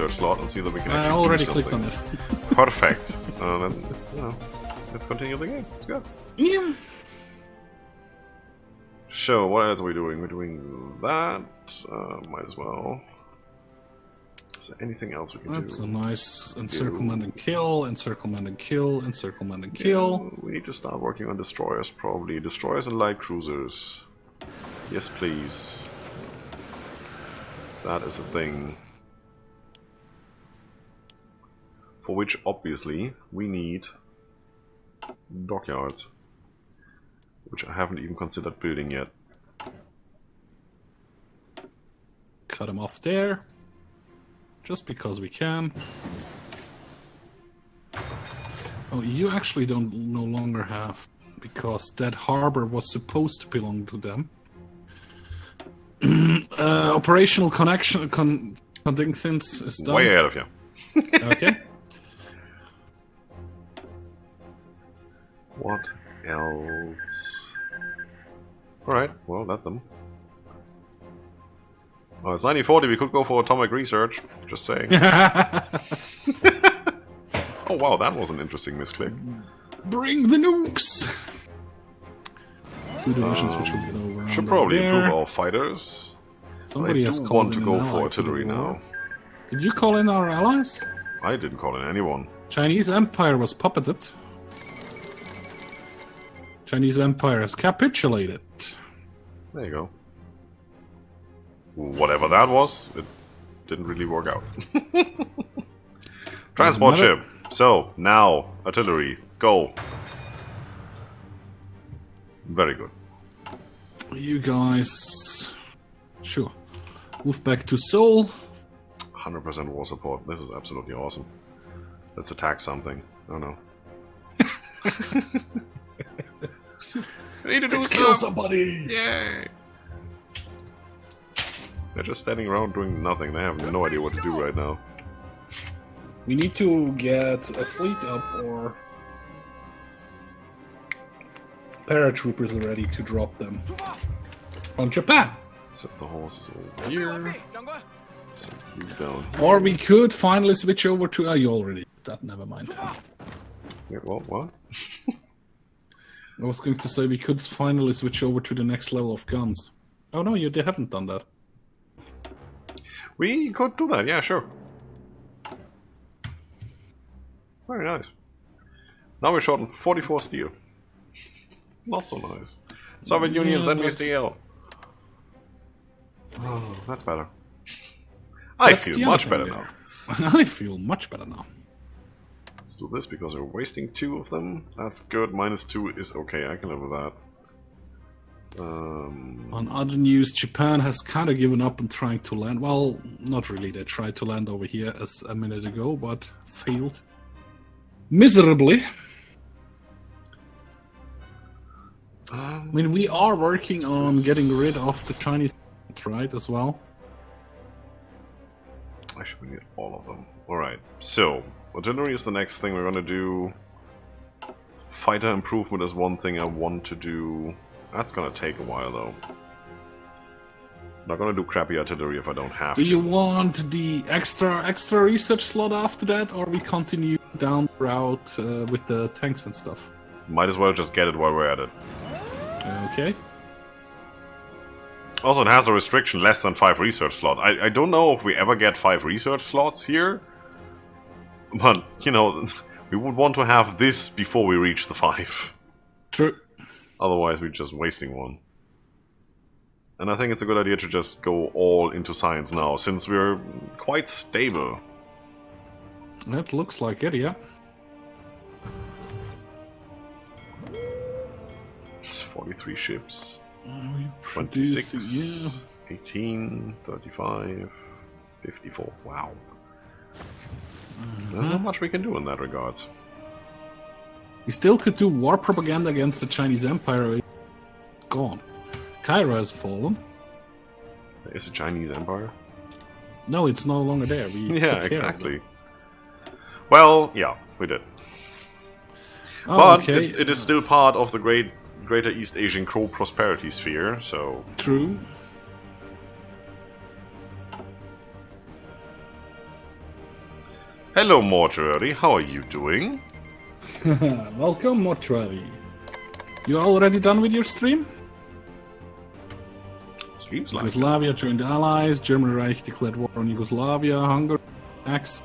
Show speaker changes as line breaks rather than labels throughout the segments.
research slot and see that we can
I
actually
already
do something.
clicked on it.
Perfect. Then, you know, let's continue the game. Let's go.
Yeah.
So, what else are we doing? We're doing that. Might as well. Is there anything else we can do?
That's a nice encirclement and kill, encirclement and kill, encirclement and kill.
Yeah, we need to start working on destroyers, probably. Destroyers and light cruisers. Yes, please. That is a thing. For which, obviously, we need dockyards. Which I haven't even considered building yet.
Cut him off there. Just because we can. Oh, you actually don't no longer have, because that harbor was supposed to belong to them. Operational connection things is done.
Way ahead of you.
Okay.
What else? Alright, well, let them. Oh, it's 1940, we could go for atomic research. Just saying. Oh wow, that was an interesting misclick.
Bring the nukes! Two divisions which will get over.
Should probably improve our fighters.
Somebody
I
has
do
called
want to
in
go
an ally
for
to
artillery
the war.
now.
Did you call in our allies?
I didn't call in anyone.
Chinese Empire was puppeted. Chinese Empire has capitulated.
There you go. Whatever that was, it didn't really work out. Transport ship. So, now, artillery. Go. Very good.
You guys... Sure. Move back to Seoul.
100% war support. This is absolutely awesome. Let's attack something. Oh no. I need to do
Let's
stuff.
kill somebody!
Yay! They're just standing around doing nothing. They have no idea what to do right now.
We need to get a fleet up or paratroopers ready to drop them on Japan.
Set the horses over here. Set you down here.
Or we could finally switch over to... you already did that, never mind.
Yeah, well, what?
I was going to say we could finally switch over to the next level of guns. Oh no, they haven't done that.
We could do that, yeah, sure. Very nice. Now we're short on 44 steel. Not so nice. Soviet Union, send me steel. Oh, that's better. I feel much better now.
I feel much better now.
Let's do this because we're wasting 2 of them. That's good. -2 is okay. I can live with that.
On other news, Japan has kind of given up on trying to land. Well, not really. They tried to land over here as a minute ago, but failed miserably. I mean, we are working on getting rid of the Chinese, right, as well.
Actually, we need all of them. Alright, so, artillery is the next thing we're gonna do. Fighter improvement is one thing I want to do. That's gonna take a while, though. Not gonna do crappy artillery if I don't have to.
Do you want the extra research slot after that, or we continue down the route with the tanks and stuff?
Might as well just get it while we're at it.
Okay.
Also, it has a restriction less than 5 research slots. I don't know if we ever get 5 research slots here. But, you know, we would want to have this before we reach the 5.
True.
Otherwise, we're just wasting one. And I think it's a good idea to just go all into science now, since we're quite stable.
That looks like it, yeah.
It's 43 ships.
26,
26, 18, 35, 54. Wow. There's not much we can do in that regards.
We still could do war propaganda against the Chinese Empire. It's gone. Cairo has fallen.
There is a Chinese empire?
No, it's no longer there. We
Yeah,
took care
exactly. Well, yeah, we did.
Oh,
But
okay.
it is still part of the Greater East Asian Co-Prosperity Sphere, so...
True.
Hello, Mortuary. How are you doing?
Welcome, Mortuary. You already done with your stream?
Seems like
Yugoslavia joined the Allies. German Reich declared war on Yugoslavia. Hungary next.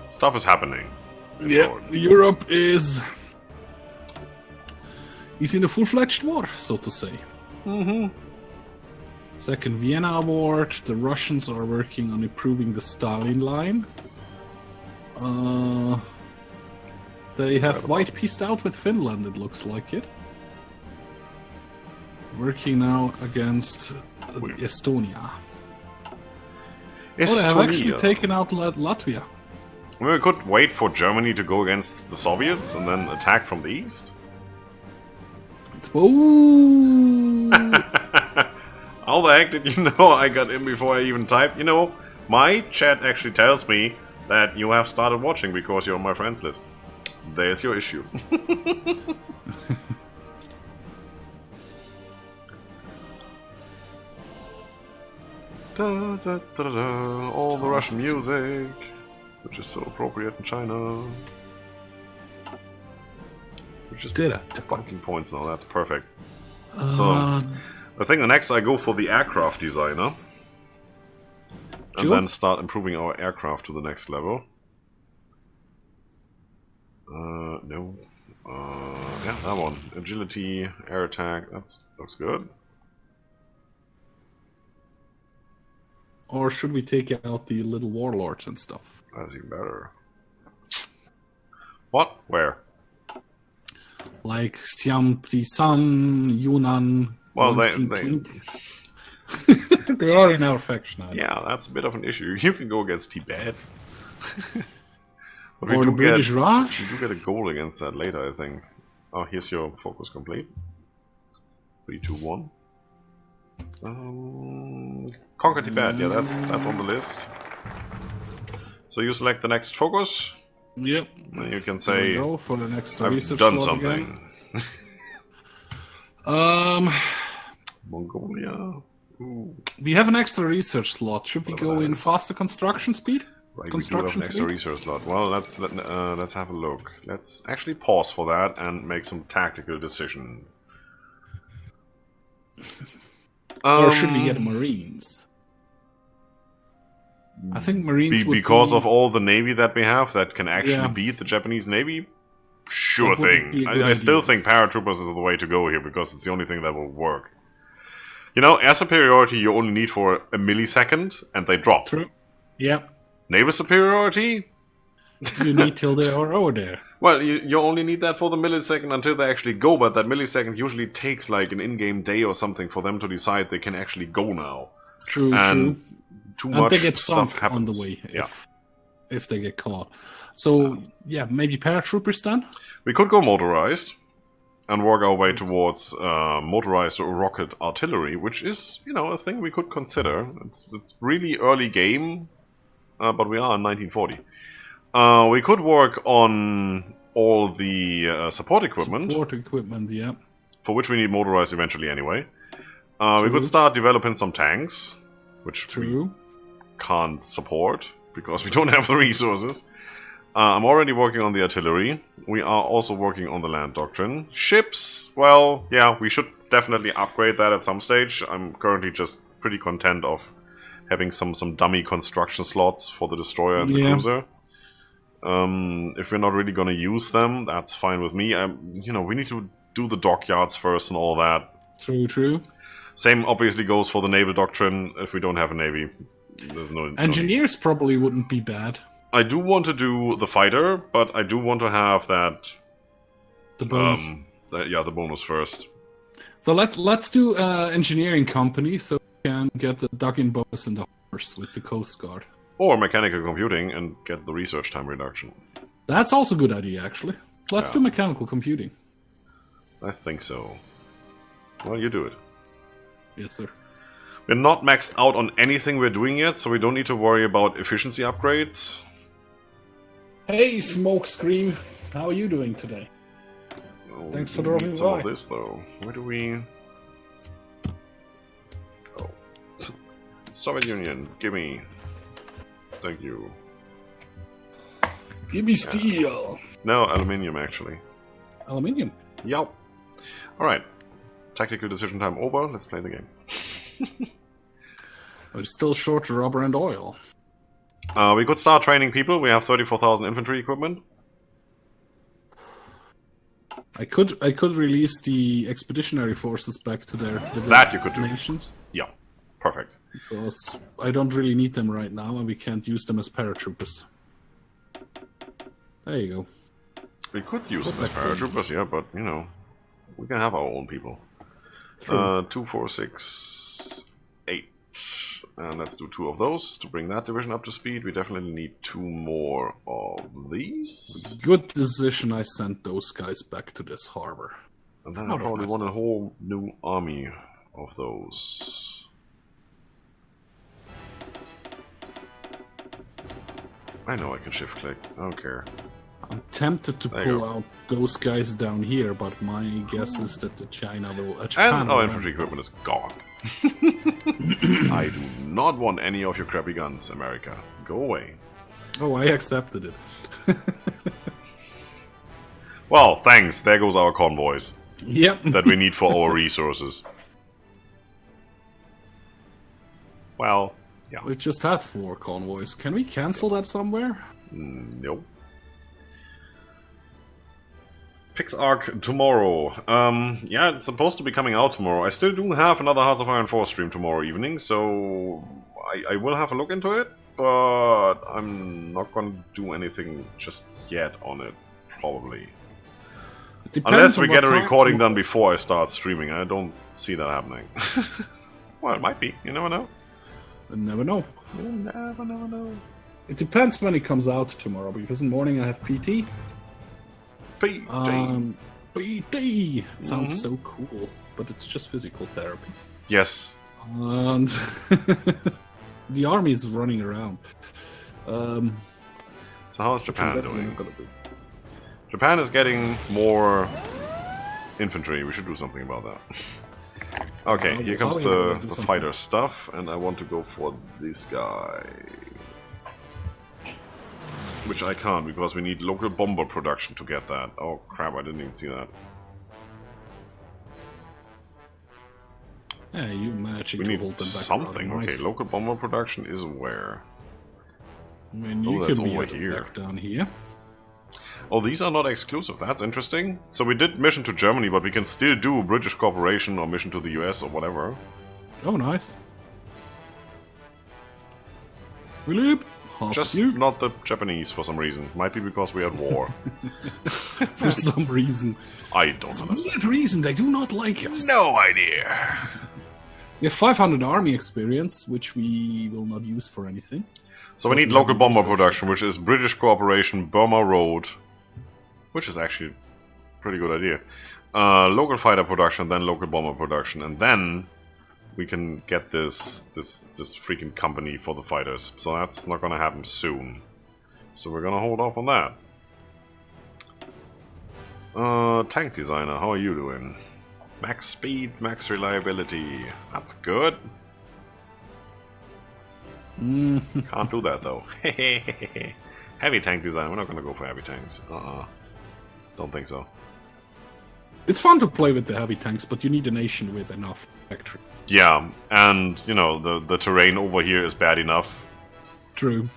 stuff is happening. in
Yeah,
short.
Europe is in a full-fledged war, so to say.
Mm-hmm.
Second Vienna Award. The Russians are working on improving the Stalin line. They have white peaced out with Finland, it looks like it. Working now against Estonia. Oh, they have actually
Estonia.
taken out Latvia.
We could wait for Germany to go against the Soviets and then attack from the east.
Ooh.
How the heck did you know I got in before I even typed? You know, my chat actually tells me that you have started watching because you're on my friends list. There's your issue. Da, da, da, da, da. All the Russian music, which is so appropriate in China. Which is fucking points now, that's perfect. So, I think the next I go for the aircraft designer. And then start improving our aircraft to the next level. No. Yeah, that one. Agility, air attack, that looks good.
Or should we take out the little warlords and stuff?
That's even better. What? Where?
Like Siam San, Yunnan.
Well,
they are in our faction.
Yeah, that's a bit of an issue. You can go against Tibet. But
Or the British Raj.
You do get a goal against that later, I think. Oh, here's your focus complete. 3, 2, 1. Conquer Tibet, yeah, that's on the list. So you select the next focus.
Yep.
And you can say,
go for the next
I've
research
done
slot
something.
Again.
Mongolia. Ooh.
We have an extra research slot. Should we go in faster construction speed?
Right, we do have an extra research slot. Well, let's have a look. Let's actually pause for that and make some tactical decision.
Or should we get Marines? I think Marines would
because
be...
of all the navy that we have that can actually beat the Japanese navy. Sure thing. I still think paratroopers is the way to go here because it's the only thing that will work. You know, air superiority you only need for a millisecond and they drop.
True. Yep.
Naval superiority?
You need till they are over there.
Well, you only need that for the millisecond until they actually go, but that millisecond usually takes like an in-game day or something for them to decide they can actually go now.
True,
and
true.
Too much
they get
stuff
sunk
happens.
on the way if they get caught. So, yeah, maybe paratroopers then?
We could go motorized and work our way towards motorized rocket artillery, which is, you know, a thing we could consider. It's really early game, but we are in 1940. We could work on all the support equipment.
Support equipment, yeah.
For which we need motorized eventually anyway. We could start developing some tanks, which we can't support because we don't have the resources. I'm already working on the artillery. We are also working on the land doctrine. Ships, well, yeah, we should definitely upgrade that at some stage. I'm currently just pretty content of having some dummy construction slots for the destroyer and the cruiser. If we're not really going to use them, that's fine with me. You know, we need to do the dockyards first and all that.
True, true.
Same obviously goes for the naval doctrine. If we don't have a navy, there's no...
Engineers probably wouldn't be bad.
I do want to do the fighter, but I do want to have that...
The bonus.
The bonus first.
So let's do engineering company so we can get the duck-in bonus in the horse with the Coast Guard.
Or mechanical computing and get the research time reduction.
That's also a good idea, actually. Let's do mechanical computing.
I think so. Well, you do it.
Yes, sir.
We're not maxed out on anything we're doing yet, so we don't need to worry about efficiency upgrades.
Hey, Smokescreen. How are you doing today?
Oh,
Thanks for dropping by.
Some of this, though. Where do we... Oh. Soviet Union, gimme. Thank you.
Give me steel.
No, aluminium actually.
Aluminium.
Yup. Alright. Tactical decision time over. Let's play the game.
We're still short rubber and oil.
We could start training people. We have 34,000 infantry equipment.
I could release the expeditionary forces back to their
That you could do.
nations.
Yeah. Perfect.
Because I don't really need them right now, and we can't use them as paratroopers. There you go.
We could use them as paratroopers, yeah, but, you know, we can have our own people.
True.
2, 4, 6, 8. And let's do 2 of those to bring that division up to speed. We definitely need 2 more of these.
Good decision I sent those guys back to this harbor.
And then I probably want a whole new army of those. I know I can shift click. I don't care.
I'm tempted to
There you
pull
go.
out those guys down here, but my guess is that the Japan
And
will
our infantry equipment is gone. I do not want any of your crappy guns, America. Go away.
Oh, I accepted it.
Well, thanks. There goes our convoys
Yep.
that we need for our resources. Well, yeah.
We just had 4 convoys. Can we cancel that somewhere?
Nope. PixArc tomorrow. Yeah, it's supposed to be coming out tomorrow. I still do have another Hearts of Iron 4 stream tomorrow evening, so I will have a look into it, but I'm not going to do anything just yet on it, probably.
It
Unless we
on
get
what
a
time
recording done before I start streaming. I don't see that happening. Well, it might be. You never know.
I never know.
You never know.
It depends when it comes out tomorrow, because in the morning I have PT.
PT.
PT! It sounds so cool, but it's just physical therapy.
Yes.
And the army is running around.
So how's Japan
Definitely
doing?
not gonna do.
Japan is getting more infantry. We should do something about that. Okay, here comes the fighter stuff, and I want to go for this guy. Which I can't, because we need local bomber production to get that. Oh crap, I didn't even see that.
Yeah, you managing
We
to
need
hold them back.
something.
rather
Okay,
nice.
local bomber production is where?
I mean, you
that's
can be
over here.
back down here.
Oh, these are not exclusive. That's interesting. So we did mission to Germany, but we can still do British Corporation or mission to the US or whatever.
Oh, nice. Philip, half
Just
of you.
not the Japanese for some reason. Might be because we had war.
For some reason.
I don't
Some
understand.
weird reason they do not like us.
No idea.
We have 500 army experience, which we will not use for anything.
So we need local bomber production, which is British Corporation, Burma Road, which is actually a pretty good idea. Local fighter production, then local bomber production, and then we can get this freaking company for the fighters. So that's not gonna happen soon. So we're gonna hold off on that. Tank designer, how are you doing? Max speed, max reliability. That's good. Can't do that though. Heavy tank design. We're not gonna go for heavy tanks. Don't think so.
It's fun to play with the heavy tanks, but you need a nation with enough factory.
Yeah, and you know the terrain over here is bad enough.
True.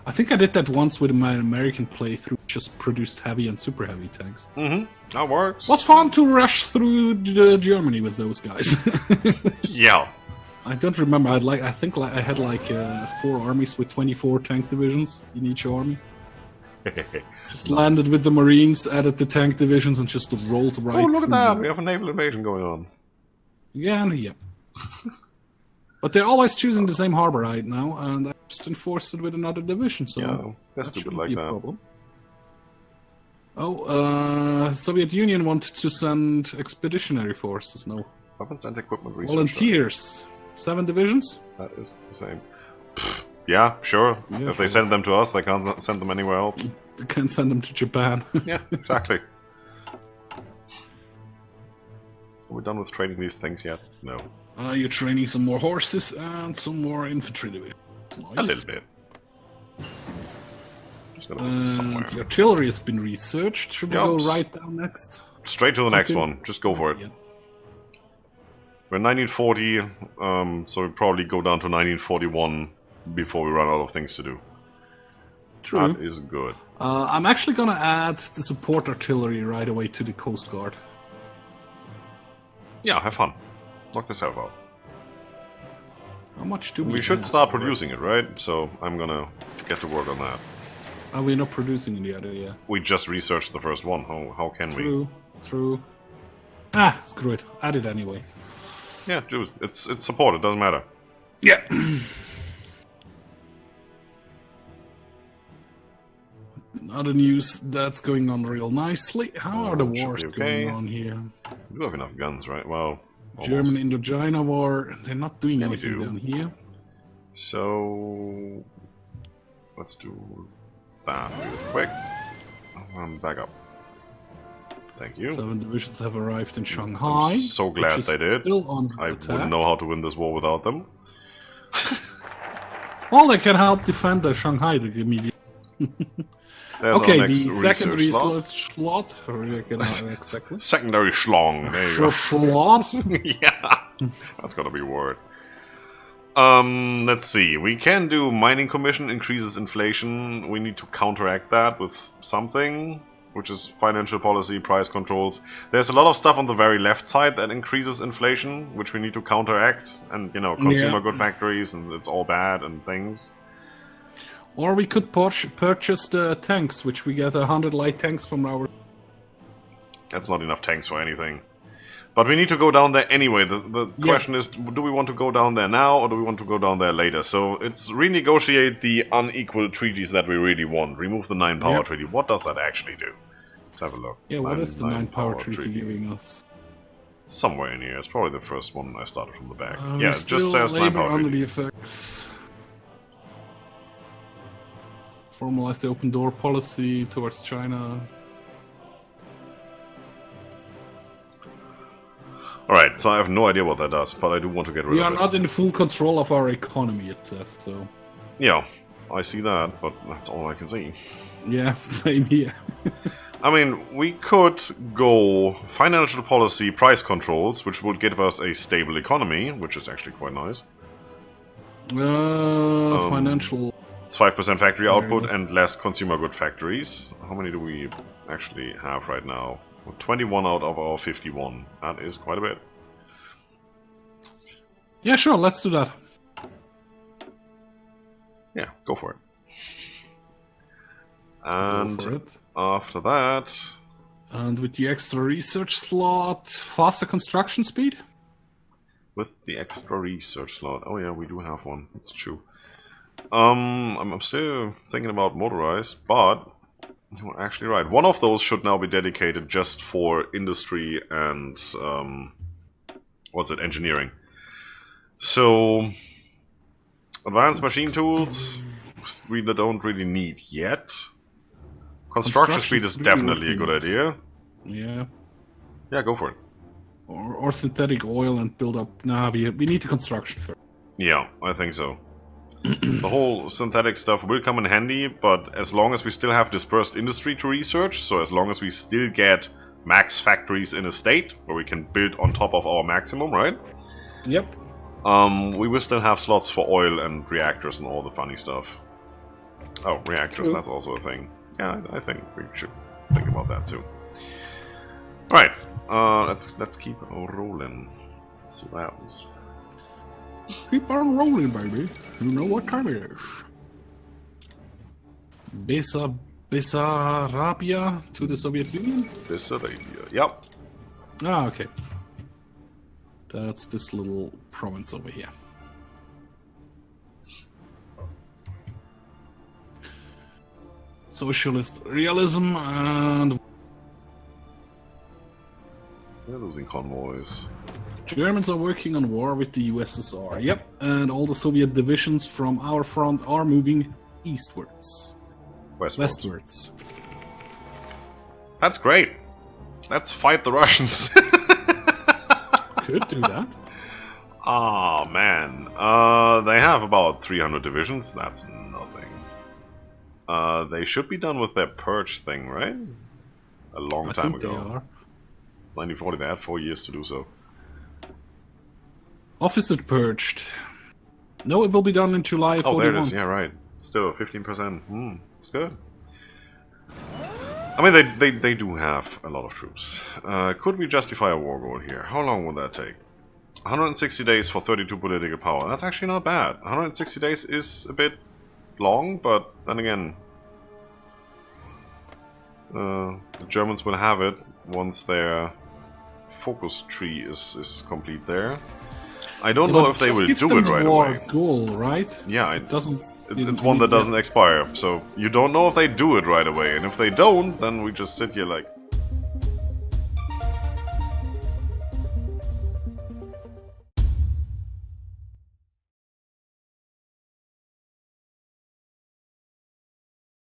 I think I did that once with my American playthrough, just produced heavy and super heavy tanks.
That works.
Was fun to rush through Germany with those guys.
Yeah.
I don't remember. I think I had 4 armies with 24 tank divisions in each army. Just landed with the Marines, added the tank divisions, and just rolled right.
Oh, look at
through
that!
them.
We have a naval invasion going on.
Yeah, and yep. But they're always choosing the same harbor right now, and I just enforced it with another division, so
Yeah, that's
that
stupid
shouldn't
like
be a
that.
problem. Oh, Soviet Union wanted to send expeditionary forces. No,
Weapons and equipment research.
volunteers. 7 divisions.
That is the same. Yeah, sure.
Yeah,
If they send them to us, they can't send them anywhere else.
They can send them to Japan.
Yeah, exactly. Are we done with training these things yet? No.
You're training some more horses and some more infantry divisions. Nice.
A little bit. Just gonna put this somewhere.
The artillery has been researched. Should we go right down next?
Straight to the next one. Just go for it.
Yep.
We're 1940, so we probably go down to 1941 before we run out of things to do.
True.
That is good.
I'm actually gonna add the support artillery right away to the Coast Guard.
Yeah, have fun. Knock yourself out.
How much do we
We should
have?
start producing it, right? So I'm gonna get to work on that.
Are we not producing the other yet?
We just researched the first one. How can we?
True. Ah, screw it. Add it anyway.
Yeah, dude, it's support. It doesn't matter.
Yeah. Other news that's going on real nicely. How are the wars going on here?
We do have enough guns, right? Well, almost.
German Indochina War. They're not doing anything down here.
So let's do that real quick. Back up. Thank you.
7 divisions have arrived in Shanghai.
I'm so glad they did.
Still on
I
attack.
wouldn't know how to win this war without them.
Well, they can help defend Shanghai immediately. Okay, the second research slot. Exactly.
Secondary schlong. There you go.
Slot?
Yeah, that's gotta be a word. Let's see. We can do mining commission increases inflation. We need to counteract that with something, which is financial policy, price controls. There's a lot of stuff on the very left side that increases inflation, which we need to counteract. And, you know, consumer good factories, and it's all bad and things.
Or we could purchase the tanks, which we get 100 light tanks from our...
That's not enough tanks for anything. But we need to go down there anyway. The question is, do we want to go down there now, or do we want to go down there later? So it's renegotiate the unequal treaties that we really want. Remove the 9-power treaty. What does that actually do? Let's have a look.
Yeah, what is the 9-power treaty giving us?
Somewhere in here. It's probably the first one I started from the back. Yeah, it just says 9-power treaty.
Under the effects. Formalize the open door policy towards China.
Alright, so I have no idea what that does, but I do want to get rid of it.
We are not in full control of our economy, it says, so...
Yeah, I see that, but that's all I can see.
Yeah, same here.
I mean, we could go financial policy, price controls, which would give us a stable economy, which is actually quite nice.
Financial...
It's 5% factory output and less consumer good factories. How many do we actually have right now? 21 out of our 51. That is quite a bit.
Yeah, sure, let's do that.
Yeah, go for it. And after that...
And with the extra research slot, faster construction speed?
With the extra research slot. Oh yeah, we do have one. That's true. I'm still thinking about motorized, but you're actually right. One of those should now be dedicated just for industry and engineering. So advanced machine tools we don't really need yet. Construction speed is definitely a good idea.
Yeah.
Yeah, go for it.
Or synthetic oil and build up. Nah, we need the construction first.
Yeah, I think so. The whole synthetic stuff will come in handy, but as long as we still have dispersed industry to research, so as long as we still get max factories in a state where we can build on top of our maximum, right?
Yep.
We will still have slots for oil and reactors and all the funny stuff. Oh, reactors, that's also a thing. Yeah, I think we should think about that too. Alright, let's keep rolling. Let's see what happens.
Keep on rolling, baby. You know what time it is. Bessarabia to the Soviet Union?
Bessarabia, yep.
Ah, okay. That's this little province over here. Socialist realism and...
We're losing convoys.
Germans are working on war with the USSR. Yep, and all the Soviet divisions from our front are moving eastwards. Westwards.
That's great. Let's fight the Russians.
Could do that.
Oh man. They have about 300 divisions. That's nothing. They should be done with their purge thing, right? A long time ago.
They are.
1940, they had 4 years to do so.
Officer purged. No, it will be done in July 41.
Oh, there it is, yeah, right. Still, 15%. It's good. I mean, they do have a lot of troops. Could we justify a war goal here? How long would that take? 160 days for 32 political power. That's actually not bad. 160 days is a bit long, but then again, the Germans will have it once their focus tree is complete there. I don't know if they will do it right away.
Goal, right?
Yeah,
it doesn't.
It's one that doesn't expire, so you don't know if they do it right away, and if they don't, then we just sit here like,